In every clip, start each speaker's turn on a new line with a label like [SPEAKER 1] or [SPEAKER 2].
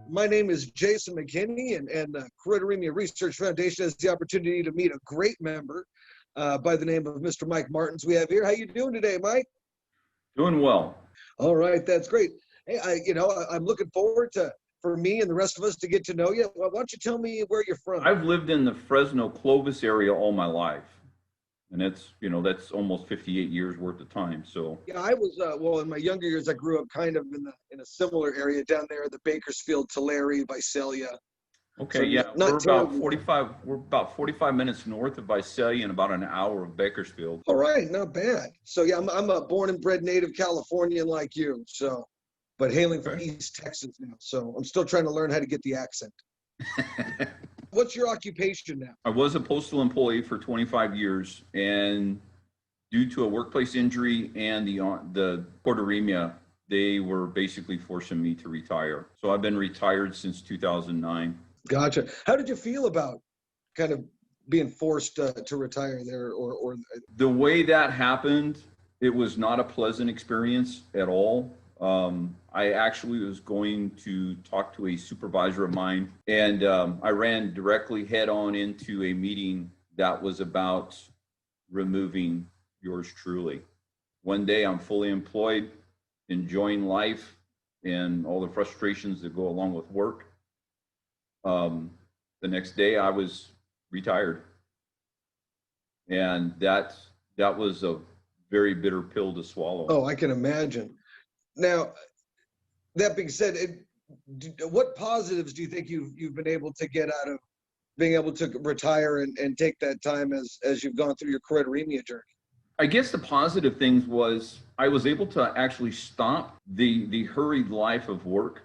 [SPEAKER 1] My name is Jason McKinney, and Choroideremia Research Foundation has the opportunity to meet a great member by the name of Mr. Mike Martens. We have here. How you doing today, Mike?
[SPEAKER 2] Doing well.
[SPEAKER 1] All right, that's great. Hey, I'm looking forward for me and the rest of us to get to know you. Why don't you tell me where you're from?
[SPEAKER 2] I've lived in the Fresno, Clovis area all my life. And that's almost 58 years worth of time. So
[SPEAKER 1] yeah, I was in my younger years, I grew up kind of in a similar area down there, the Bakersfield, Tulare, Visalia.
[SPEAKER 2] okay,
[SPEAKER 1] So
[SPEAKER 2] yeah,
[SPEAKER 1] not
[SPEAKER 2] we're about 45 minutes north of Visalia and about an hour of Bakersfield.
[SPEAKER 1] All right, not bad. So yeah, I'm a born and bred native Californian like you. So, but hailing from East Texas now. So I'm still trying to learn how to get the accent. What's your occupation now?
[SPEAKER 2] I was a postal employee for 25 years, and due to a workplace injury and the choroideremia, they were basically forcing me to retire. So I've been retired since 2009.
[SPEAKER 1] Gotcha. How did you feel about kind of being forced to retire there, or
[SPEAKER 2] the way that happened? It was not a pleasant experience at all. I actually was going to talk to a supervisor of mine, and I ran directly head on into a meeting that was about removing yours truly. One day I'm fully employed, enjoying life and all the frustrations that go along with work. The next day I was retired. And that was a very bitter pill to swallow.
[SPEAKER 1] Oh, I can imagine. Now, that being said, what positives do you think you've been able to get out of being able to retire and take that time as you've gone through your choroideremia journey?
[SPEAKER 2] I guess the positive things was I was able to actually stop the hurried life of work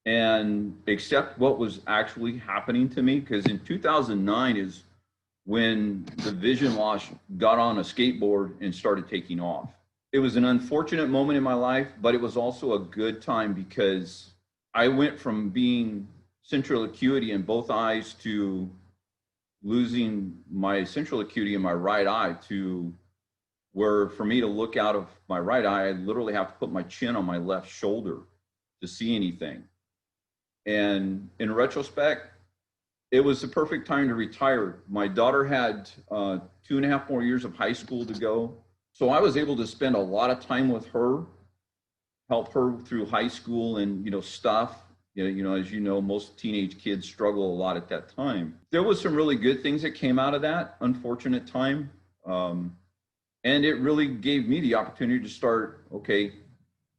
[SPEAKER 2] and accept what was actually happening to me. Because in 2009 is when the vision loss got on a skateboard and started taking off. It was an unfortunate moment in my life, but it was also a good time because I went from being central acuity in both eyes to losing my central acuity in my right eye, to where for me to look out of my right eye, I literally have to put my chin on my left shoulder to see anything. And in retrospect, it was the perfect time to retire. My daughter had 2.5 more years of high school to go. So I was able to spend a lot of time with her, help her through high school and, stuff. As you know, most teenage kids struggle a lot at that time. There was some really good things that came out of that unfortunate time. And it really gave me the opportunity to start, okay,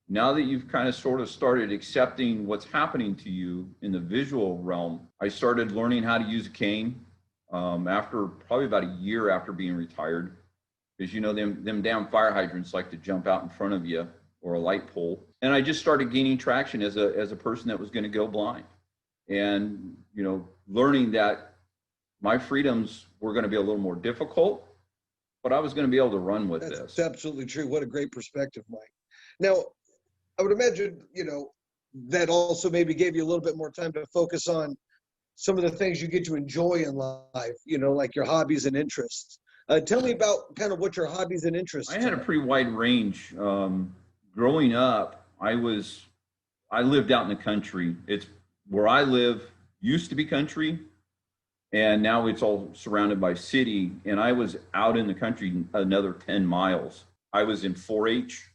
[SPEAKER 2] now that you've kind of sort of started accepting what's happening to you in the visual realm, I started learning how to use a cane after probably about a year after being retired. Because them damn fire hydrants like to jump out in front of you, or a light pole. And I just started gaining traction as a person that was going to go blind, and learning that my freedoms were going to be a little more difficult, but I was going to be able to run with this.
[SPEAKER 1] That's absolutely true. What a great perspective, Mike. Now, I would imagine that also maybe gave you a little bit more time to focus on some of the things you get to enjoy in life. Like your hobbies and interests. Tell me about kind of what your hobbies and interests
[SPEAKER 2] are. I had a pretty wide range. Growing up, I lived out in the country. It's where I live used to be country, and now it's all surrounded by city. And I was out in the country another 10 miles. I was in 4-H.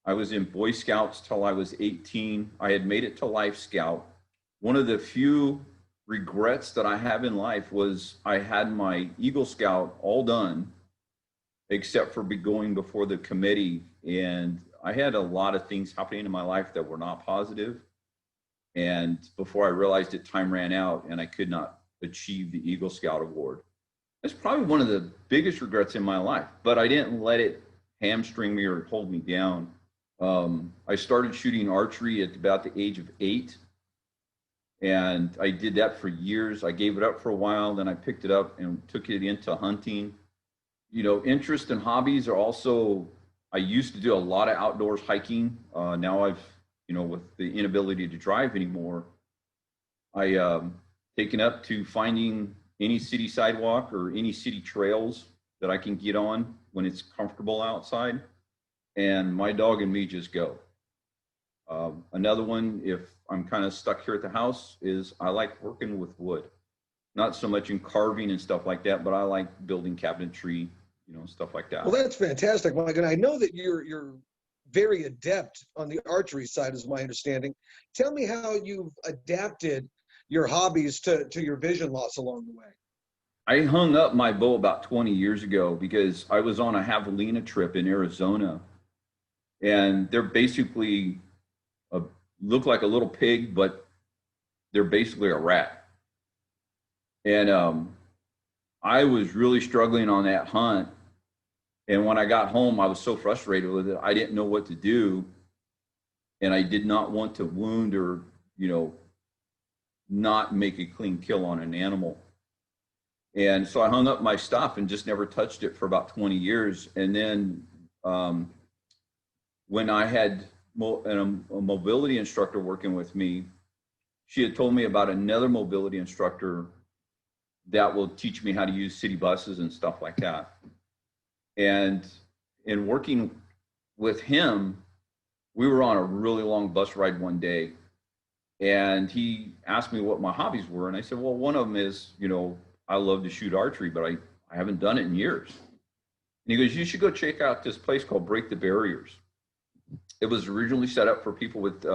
[SPEAKER 2] I was in Boy Scouts till I was 18. I had made it to Life Scout. One of the few regrets that I have in life was I had my Eagle Scout all done, except for going before the committee. And I had a lot of things happening in my life that were not positive. And before I realized it, time ran out and I could not achieve the Eagle Scout award. That's probably one of the biggest regrets in my life, but I didn't let it hamstring me or hold me down. I started shooting archery at about the age of 8. And I did that for years. I gave it up for a while, then I picked it up and took it into hunting. Interest and hobbies are also, I used to do a lot of outdoors hiking. Now I've, with the inability to drive anymore, I taken up to finding any city sidewalk or any city trails that I can get on when it's comfortable outside. And my dog and me just go. Another one, if I'm kind of stuck here at the house is I like working with wood, not so much in carving and stuff like that, but I like building cabinetry, stuff like that.
[SPEAKER 1] Well, that's fantastic, Mike. And I know that you're very adept on the archery side, is my understanding. Tell me how you've adapted your hobbies to your vision loss along the way.
[SPEAKER 2] I hung up my bow about 20 years ago because I was on a javelina trip in Arizona, and they're basically look like a little pig, but they're basically a rat. And I was really struggling on that hunt. And when I got home, I was so frustrated with it. I didn't know what to do. And I did not want to wound or, not make a clean kill on an animal. And so I hung up my stuff and just never touched it for about 20 years. And then when I had a mobility instructor working with me, she had told me about another mobility instructor that will teach me how to use city buses and stuff like that. And in working with him, we were on a really long bus ride one day, and he asked me what my hobbies were. And I said, well, one of them is, I love to shoot archery, but I haven't done it in years. And he goes, you should go check out this place called Break the Barriers. It was originally set up for people with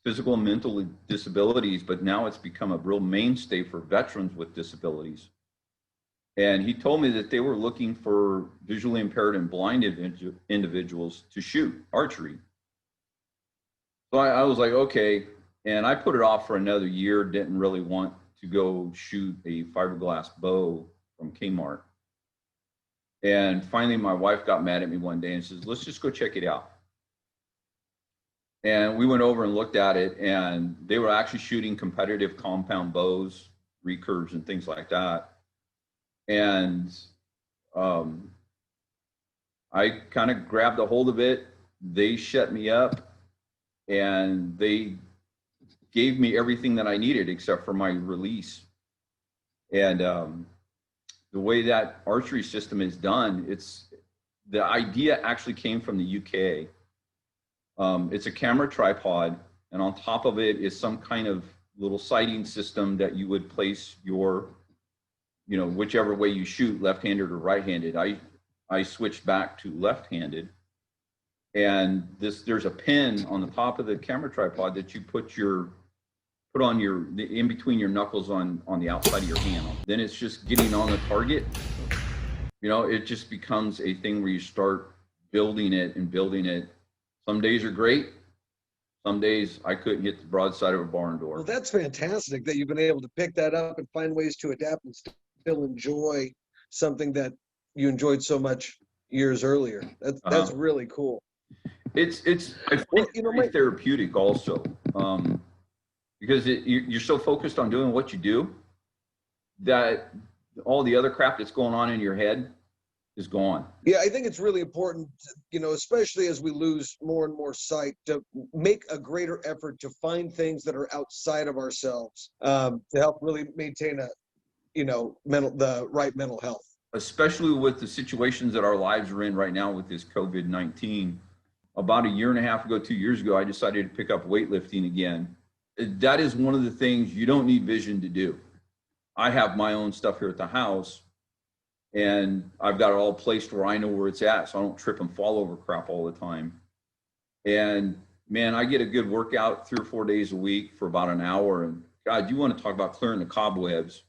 [SPEAKER 2] physical and mental disabilities, but now it's become a real mainstay for veterans with disabilities. And he told me that they were looking for visually impaired and blind individuals to shoot archery. So I was like, okay. And I put it off for another year, didn't really want to go shoot a fiberglass bow from Kmart. And finally, my wife got mad at me one day and says, let's just go check it out. And we went over and looked at it, and they were actually shooting competitive compound bows, recurves, and things like that. And I kind of grabbed a hold of it. They shut me up, and they gave me everything that I needed except for my release. And the way that archery system is done, the idea actually came from the UK. It's a camera tripod, and on top of it is some kind of little sighting system that you would place your, whichever way you shoot, left-handed or right-handed. I switched back to left-handed, and there's a pin on the top of the camera tripod that you put on in between your knuckles on the outside of your hand. Then it's just getting on the target. It just becomes a thing where you start building it and building it. Some days are great. Some days I couldn't hit the broadside of a barn door.
[SPEAKER 1] Well, that's fantastic that you've been able to pick that up and find ways to adapt and still enjoy something that you enjoyed so much years earlier. That's really cool.
[SPEAKER 2] It's very therapeutic also, because you're so focused on doing what you do that all the other crap that's going on in your head is gone.
[SPEAKER 1] Yeah, I think it's really important, especially as we lose more and more sight, to make a greater effort to find things that are outside of ourselves to help really maintain the right mental health.
[SPEAKER 2] Especially with the situations that our lives are in right now with this COVID-19. About a year and a half ago, 2 years ago, I decided to pick up weightlifting again. That is one of the things you don't need vision to do. I have my own stuff here at the house, and I've got it all placed where I know where it's at, so I don't trip and fall over crap all the time. And man, I get a good workout 3 or 4 days a week for about an hour. And God, you want to talk about clearing the cobwebs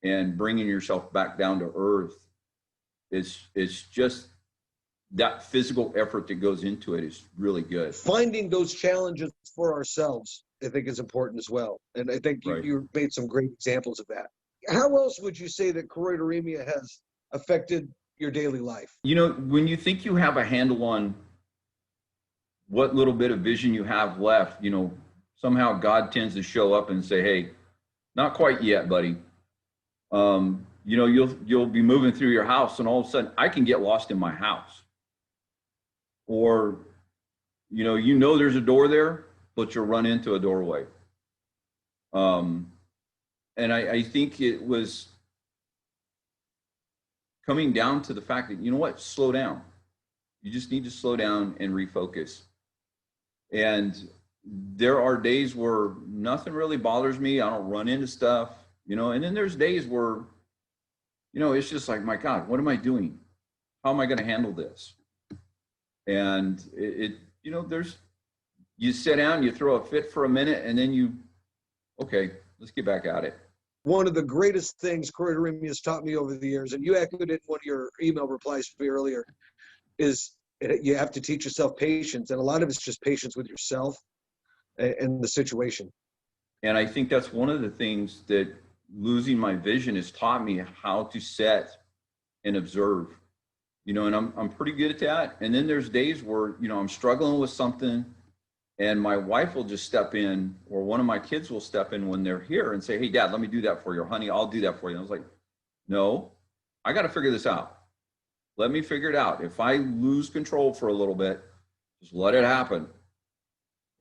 [SPEAKER 2] and bringing yourself back down to earth. It's just that physical effort that goes into it is really good. Finding
[SPEAKER 1] those challenges for ourselves, I think, is important as well. And I think you made some great examples of that. How else would you say that choroideremia has affected your daily life?
[SPEAKER 2] When you think you have a handle on what little bit of vision you have left, somehow God tends to show up and say, hey, not quite yet, buddy. You'll be moving through your house, and all of a sudden I can get lost in my house. Or, there's a door there, but you'll run into a doorway. And I think it was coming down to the fact that, slow down. You just need to slow down and refocus. And there are days where nothing really bothers me. I don't run into stuff, and then there's days where, it's just like, my God, what am I doing? How am I going to handle this? And you sit down, you throw a fit for a minute, and then okay, let's get back at it.
[SPEAKER 1] One of the greatest things Choroideremia has taught me over the years, and you echoed it in one of your email replies to me earlier, is you have to teach yourself patience. And a lot of it's just patience with yourself and the situation.
[SPEAKER 2] And I think that's one of the things that losing my vision has taught me, how to set and observe, and I'm pretty good at that. And then there's days where, I'm struggling with something, and my wife will just step in, or one of my kids will step in when they're here and say, hey, Dad, let me do that for you. Or, honey, I'll do that for you. And I was like, no, I got to figure this out. Let me figure it out. If I lose control for a little bit, just let it happen,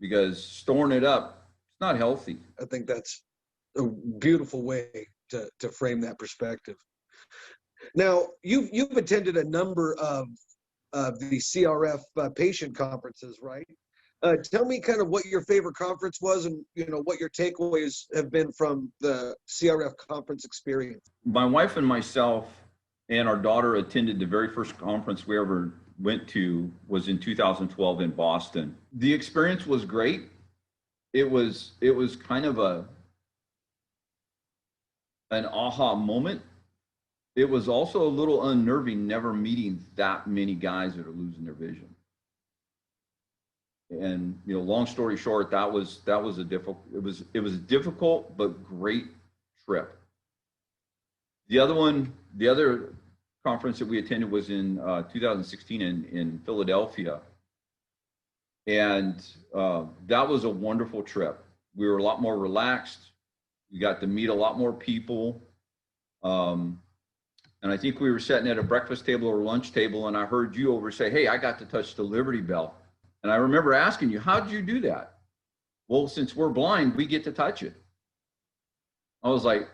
[SPEAKER 2] because storing it up, it's not healthy.
[SPEAKER 1] I think that's a beautiful way to frame that perspective. Now, you've attended a number of the CRF patient conferences, right? Tell me kind of what your favorite conference was, and what your takeaways have been from the CRF conference experience.
[SPEAKER 2] My wife and myself and our daughter attended the very first conference we ever went to, was in 2012 in Boston. The experience was great. It was kind of an aha moment. It was also a little unnerving, never meeting that many guys that are losing their vision. And long story short, that was a difficult. It was a difficult but great trip. The other conference that we attended was in 2016 in Philadelphia, and that was a wonderful trip. We were a lot more relaxed. We got to meet a lot more people, and I think we were sitting at a breakfast table or lunch table, and I heard you over say, "Hey, I got to touch the Liberty Bell." And I remember asking you, how did you do that? Well, since we're blind, we get to touch it. I was like,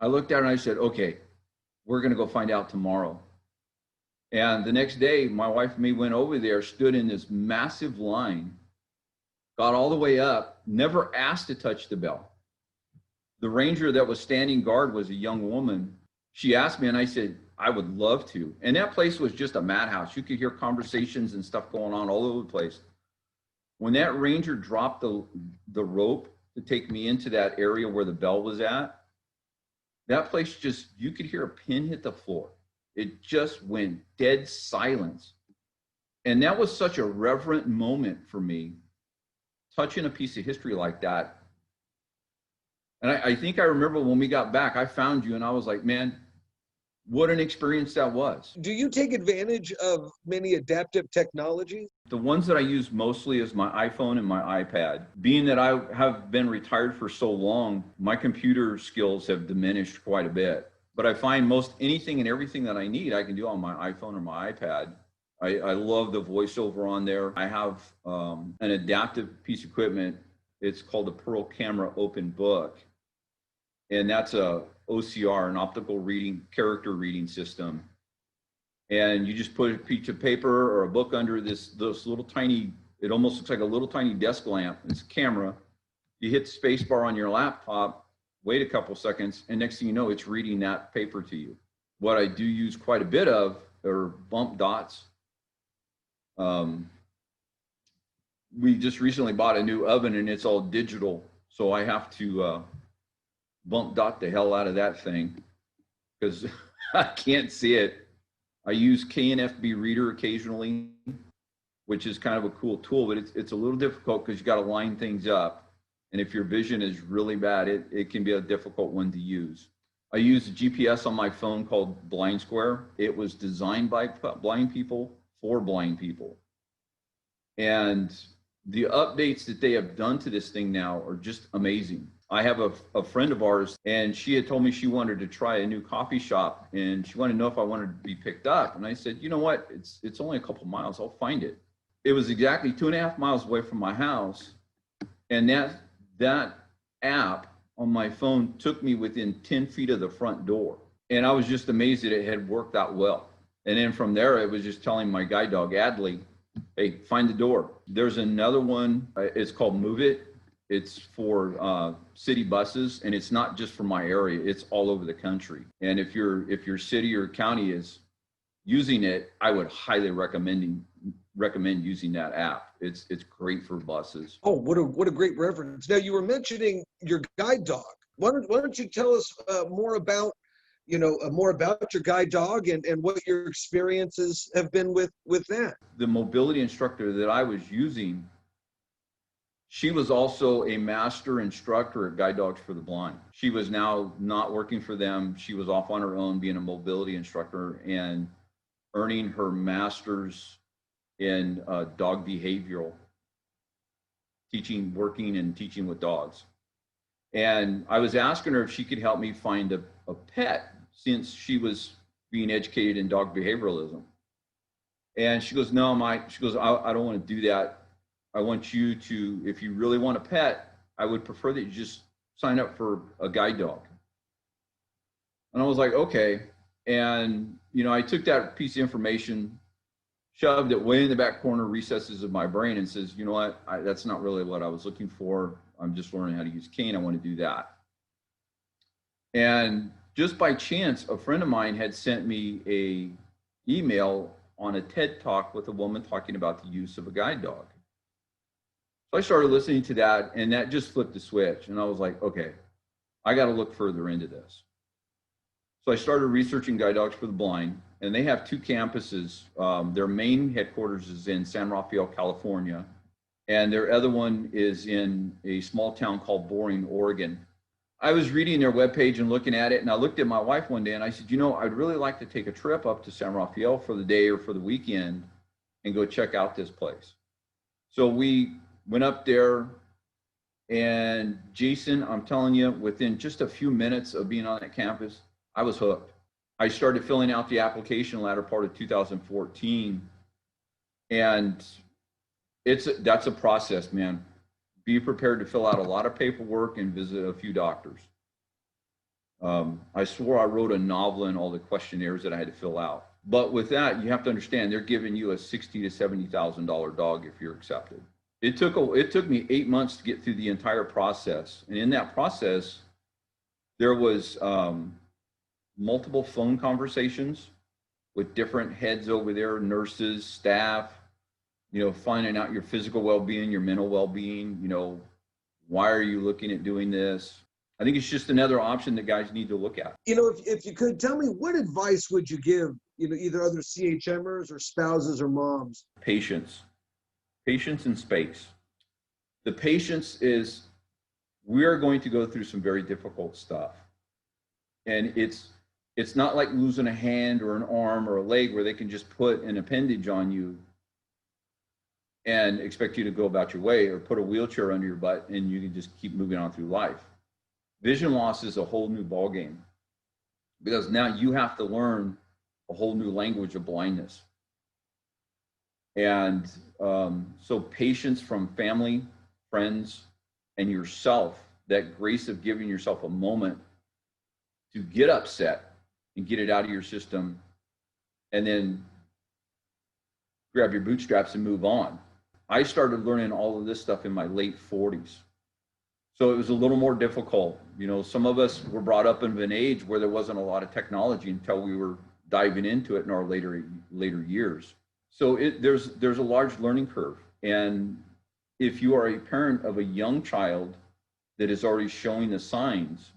[SPEAKER 2] I looked at it and I said, okay, we're going to go find out tomorrow. And the next day, my wife and me went over there, stood in this massive line, got all the way up, never asked to touch the bell. The ranger that was standing guard was a young woman. She asked me, and I said, I would love to. And that place was just a madhouse. You could hear conversations and stuff going on all over the place. When that ranger dropped the rope to take me into that area where the bell was at, that place just, you could hear a pin hit the floor. It just went dead silence. And that was such a reverent moment for me, touching a piece of history like that. And I think I remember when we got back, I found you and I was like, man, what an experience that was.
[SPEAKER 1] Do you take advantage of many adaptive technologies?
[SPEAKER 2] The ones that I use mostly is my iPhone and my iPad. Being that I have been retired for so long, my computer skills have diminished quite a bit. But I find most anything and everything that I need, I can do on my iPhone or my iPad. I love the voiceover on there. I have an adaptive piece of equipment. It's called the Pearl Camera Open Book. And that's a OCR, an optical reading, character reading system. And you just put a piece of paper or a book under this little tiny, it almost looks like a little tiny desk lamp. It's a camera. You hit the space bar on your laptop, wait a couple seconds, and next thing you know, it's reading that paper to you. What I do use quite a bit of are bump dots. We just recently bought a new oven and it's all digital. So I have to bump dot the hell out of that thing because I can't see it. I use KNFB Reader occasionally, which is kind of a cool tool, but it's a little difficult because you got to line things up. And if your vision is really bad, it can be a difficult one to use. I use a GPS on my phone called Blind Square. It was designed by blind people for blind people. And the updates that they have done to this thing now are just amazing. I have a friend of ours, and she had told me she wanted to try a new coffee shop, and she wanted to know if I wanted to be picked up. And I said, you know what? It's only a couple miles. I'll find it. It was exactly 2.5 miles away from my house. And that app on my phone took me within 10 feet of the front door. And I was just amazed that it had worked out well. And then from there, it was just telling my guide dog, Adley, hey, find the door. There's another one. It's called Move It. It's for city buses, and it's not just for my area. It's all over the country. And if your city or county is using it, I would highly recommend using that app. It's great for buses.
[SPEAKER 1] Oh, what a great reference. Now, you were mentioning your guide dog. Why don't you tell us more about your guide dog and what your experiences have been with that?
[SPEAKER 2] The mobility instructor that I was using, she was also a master instructor at Guide Dogs for the Blind. She was now not working for them. She was off on her own being a mobility instructor and earning her master's in dog behavioral teaching, working and teaching with dogs. And I was asking her if she could help me find a pet, since she was being educated in dog behavioralism. And she goes, no, Mike, she goes, I don't want to do that. I want you to, if you really want a pet, I would prefer that you just sign up for a guide dog. And I was like, okay. And, I took that piece of information, shoved it way in the back corner recesses of my brain and says, you know what, that's not really what I was looking for. I'm just learning how to use cane. I want to do that. And just by chance, a friend of mine had sent me a email on a TED Talk with a woman talking about the use of a guide dog. So I started listening to that, and that just flipped the switch. And I was like, okay, I got to look further into this. So I started researching guide dogs for the blind, and they have 2 campuses. Their main headquarters is in San Rafael, California, and their other one is in a small town called Boring, Oregon. I was reading their webpage and looking at it, and I looked at my wife one day and I said, I'd really like to take a trip up to San Rafael for the day or for the weekend and go check out this place. So we went up there, and Jason, I'm telling you, within just a few minutes of being on that campus, I was hooked. I started filling out the application latter part of 2014, and that's a process, man. Be prepared to fill out a lot of paperwork and visit a few doctors. I swore I wrote a novel in all the questionnaires that I had to fill out. But with that, you have to understand, they're giving you a $60,000 to $70,000 dog if you're accepted. It took me 8 months to get through the entire process. And in that process, there was multiple phone conversations with different heads over there, nurses, staff, finding out your physical well-being, your mental well-being, why are you looking at doing this? I think it's just another option that guys need to look at.
[SPEAKER 1] If you could tell me, what advice would you give, either other CHMers or spouses or moms?
[SPEAKER 2] Patience and space. The patience is, we are going to go through some very difficult stuff. And it's not like losing a hand or an arm or a leg where they can just put an appendage on you and expect you to go about your way, or put a wheelchair under your butt and you can just keep moving on through life. Vision loss is a whole new ballgame, because now you have to learn a whole new language of blindness. And so patience from family, friends, and yourself, that grace of giving yourself a moment to get upset and get it out of your system, and then grab your bootstraps and move on. I started learning all of this stuff in my late 40s. So it was a little more difficult. Some of us were brought up in an age where there wasn't a lot of technology until we were diving into it in our later years. So there's a large learning curve. And if you are a parent of a young child that is already showing the signs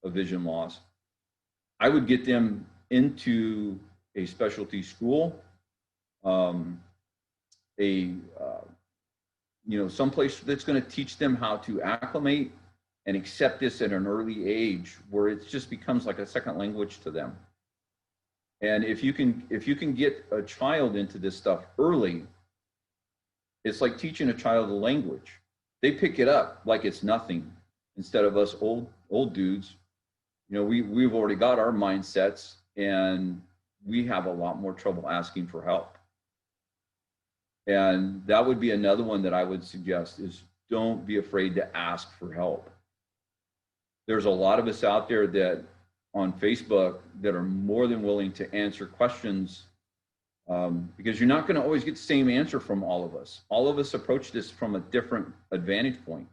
[SPEAKER 2] of vision loss, I would get them into a specialty school, someplace that's going to teach them how to acclimate and accept this at an early age, where it just becomes like a second language to them. And if you can get a child into this stuff early, it's like teaching a child a language. They pick it up like it's nothing, instead of us old dudes. We've already got our mindsets, and we have a lot more trouble asking for help. And that would be another one that I would suggest, is don't be afraid to ask for help. There's a lot of us out there that on Facebook that are more than willing to answer questions because you're not going to always get the same answer from all of us. All of us approach this from a different advantage point.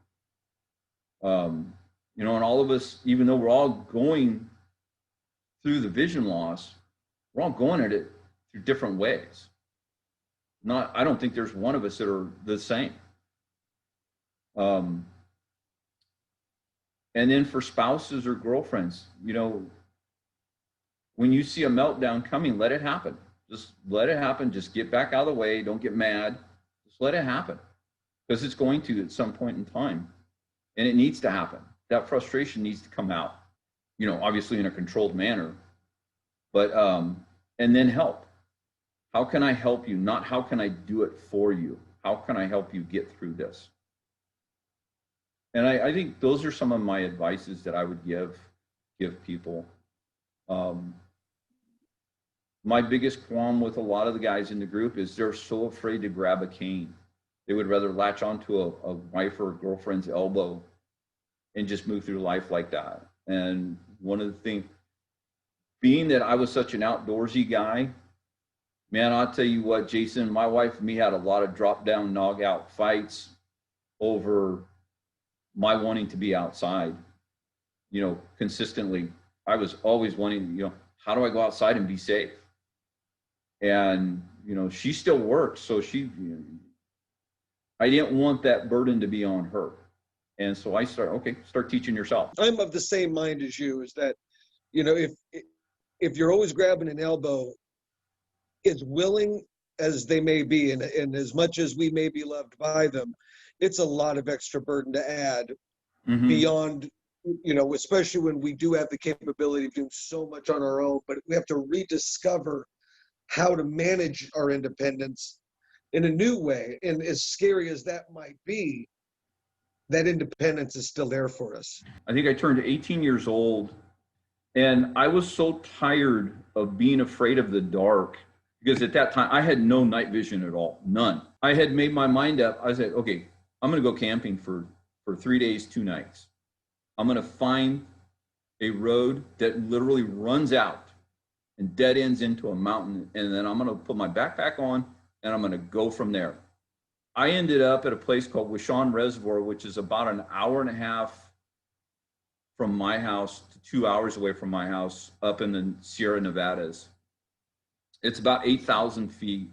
[SPEAKER 2] You know, and all of us, even though we're all going through the vision loss, we're all going at it through different ways. I don't think there's one of us that are the same. And then for spouses or girlfriends, you know, when you see a meltdown coming, let it happen. Just let it happen. Just get back out of the way. Don't get mad. Just let it happen, because it's going to at some point in time, and it needs to happen. That frustration needs to come out, you know, obviously in a controlled manner, but, and then help. How can I help you? Not how can I do it for you? How can I help you get through this? And I think those are some of my advices that I would give people. My biggest qualm with a lot of the guys in the group is they're so afraid to grab a cane. They would rather latch onto a wife or a girlfriend's elbow and just move through life like that. And one of the things, being that I was such an outdoorsy guy, man, I'll tell you what, Jason, my wife and me had a lot of drop down, nog out fights over my wanting to be outside, you know, consistently. I was always wanting, you know, how do I go outside and be safe? And, you know, she still works. So I didn't want that burden to be on her. And so I start teaching yourself.
[SPEAKER 1] I'm of the same mind as you, is that, you know, if you're always grabbing an elbow, as willing as they may be, and as much as we may be loved by them, it's a lot of extra burden to add beyond, you know, especially when we do have the capability of doing so much on our own, but we have to rediscover how to manage our independence in a new way. And as scary as that might be, that independence is still there for us.
[SPEAKER 2] I think I turned 18 years old, and I was so tired of being afraid of the dark, because at that time I had no night vision at all, none. I had made my mind up. I said, okay, I'm going to go camping for 3 days, 2 nights. I'm going to find a road that literally runs out and dead ends into a mountain, and then I'm going to put my backpack on and I'm going to go from there. I ended up at a place called Wishon Reservoir, which is about an hour and a half from my house to 2 hours away from my house, up in the Sierra Nevadas. It's about 8,000 feet.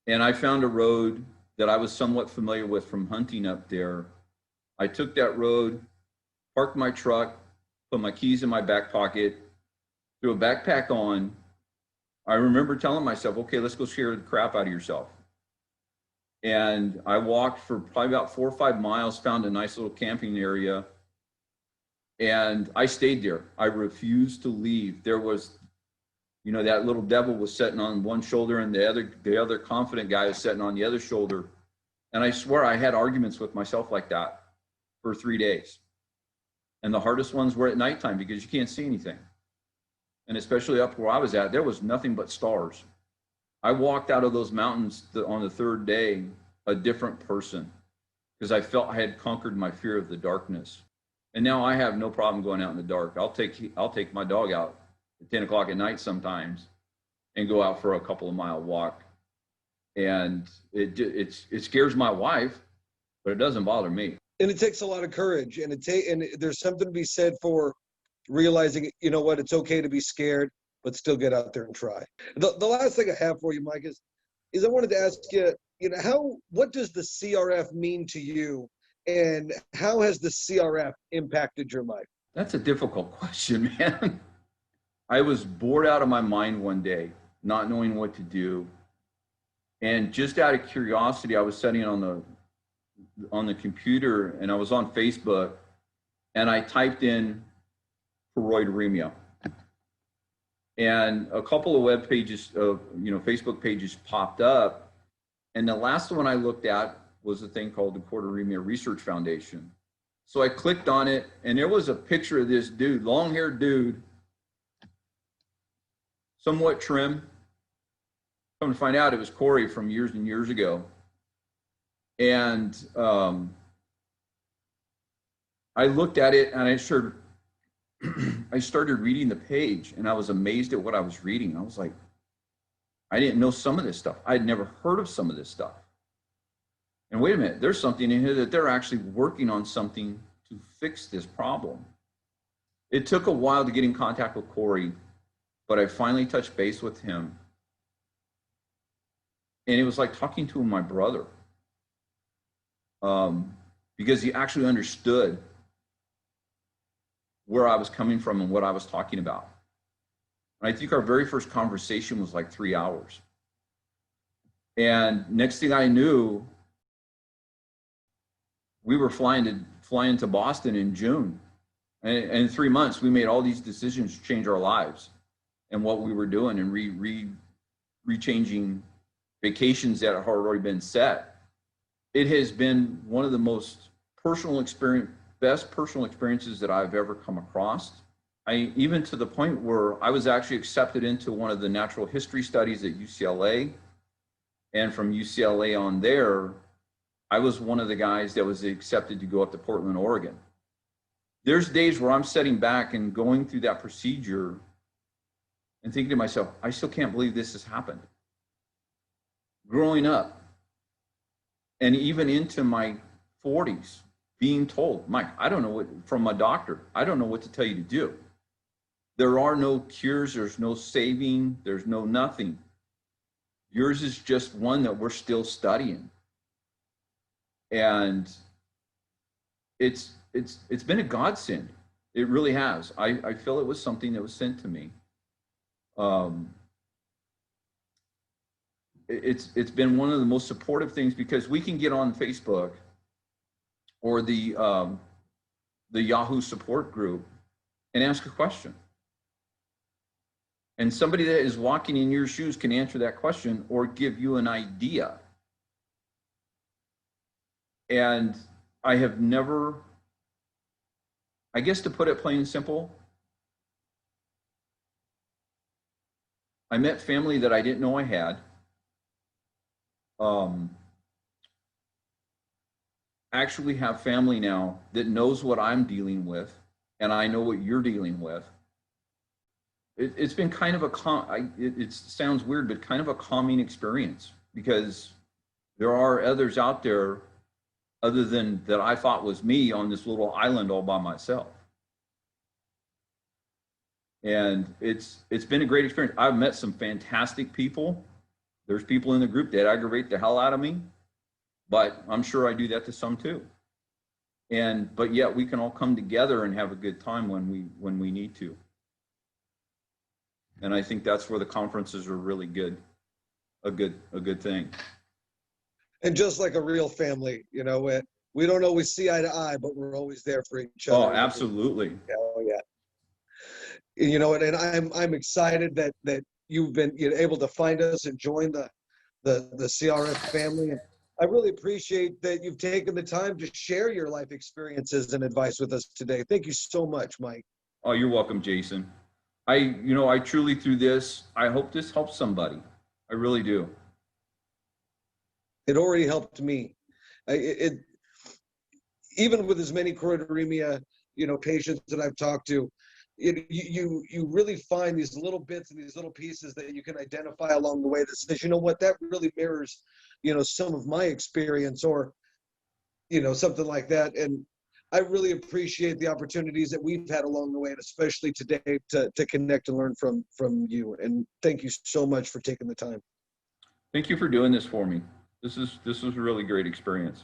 [SPEAKER 2] And I found a road that I was somewhat familiar with from hunting up there. I took that road, parked my truck, put my keys in my back pocket, threw a backpack on. I remember telling myself, okay, let's go scare the crap out of yourself. And I walked for probably about 4 or 5 miles, found a nice little camping area, and I stayed there. I refused to leave. There was, you know, that little devil was sitting on one shoulder, and the other confident guy was sitting on the other shoulder. And I swear I had arguments with myself like that for 3 days. And the hardest ones were at nighttime, because you can't see anything. And especially up where I was at, there was nothing but stars. I walked out of those mountains on the 3rd day a different person, because I felt I had conquered my fear of the darkness. And now I have no problem going out in the dark. I'll take my dog out at 10 o'clock at night sometimes and go out for a couple of mile walk. And it scares my wife, but it doesn't bother me.
[SPEAKER 1] And it takes a lot of courage, and there's something to be said for realizing, you know what, it's okay to be scared, but still get out there and try. The last thing I have for you, Mike, is I wanted to ask you, you know, what does the CRF mean to you, and how has the CRF impacted your life?
[SPEAKER 2] That's a difficult question, man. I was bored out of my mind one day, not knowing what to do. And just out of curiosity, I was sitting on the computer, and I was on Facebook, and I typed in choroideremia. And a couple of web pages, Facebook pages popped up. And the last one I looked at was a thing called the Choroideremia Research Foundation. So I clicked on it, and there was a picture of this dude, long-haired dude, somewhat trim. Come to find out, it was Corey from years and years ago. And I looked at it, and I started reading the page, and I was amazed at what I was reading. I was like, I didn't know some of this stuff. I'd never heard of some of this stuff. And wait a minute, there's something in here that they're actually working on something to fix this problem. It took a while to get in contact with Corey, but I finally touched base with him. And it was like talking to my brother, because he actually understood where I was coming from and what I was talking about. And I think our very first conversation was like 3 hours. And next thing I knew, we were flying to Boston in June. And in 3 months, we made all these decisions to change our lives and what we were doing, and rechanging vacations that had already been set. It has been one of the most best personal experiences that I've ever come across. Even to the point where I was actually accepted into one of the natural history studies at UCLA. And from UCLA on there, I was one of the guys that was accepted to go up to Portland, Oregon. There's days where I'm sitting back and going through that procedure and thinking to myself, I still can't believe this has happened. Growing up, and even into my 40s, being told, Mike, I don't know what, from my doctor, I don't know what to tell you to do. There are no cures, there's no saving, there's no nothing. Yours is just one that we're still studying. And it's been a godsend. It really has. I feel it was something that was sent to me. It's been one of the most supportive things, because we can get on Facebook or the Yahoo support group and ask a question. And somebody that is walking in your shoes can answer that question or give you an idea. And I have never, I guess to put it plain and simple, I met family that I didn't know I had. Actually have family now that knows what I'm dealing with, and I know what you're dealing with. It's been kind of it sounds weird, but kind of a calming experience, because there are others out there other than that I thought was me on this little island all by myself. And it's been a great experience. I've met some fantastic people. There's people in the group that aggravate the hell out of me, but I'm sure I do that to some too. But yet we can all come together and have a good time when we need to. And I think that's where the conferences are really good, a good thing.
[SPEAKER 1] And just like a real family, you know, we don't always see eye to eye, but we're always there for each other.
[SPEAKER 2] Oh, absolutely.
[SPEAKER 1] Oh yeah. You know, and I'm excited that you've been able to find us and join the CRF family. And I really appreciate that you've taken the time to share your life experiences and advice with us today. Thank you so much, Mike.
[SPEAKER 2] Oh, you're welcome, Jason. I truly, through this, I hope this helps somebody. I really do.
[SPEAKER 1] It already helped me. Even with as many choroideremia, patients that I've talked to, you really find these little bits and these little pieces that you can identify along the way that says, you know what, that really mirrors, some of my experience, or, something like that. And I really appreciate the opportunities that we've had along the way, and especially today to connect and learn from you. And thank you so much for taking the time.
[SPEAKER 2] Thank you for doing this for me. This is a really great experience.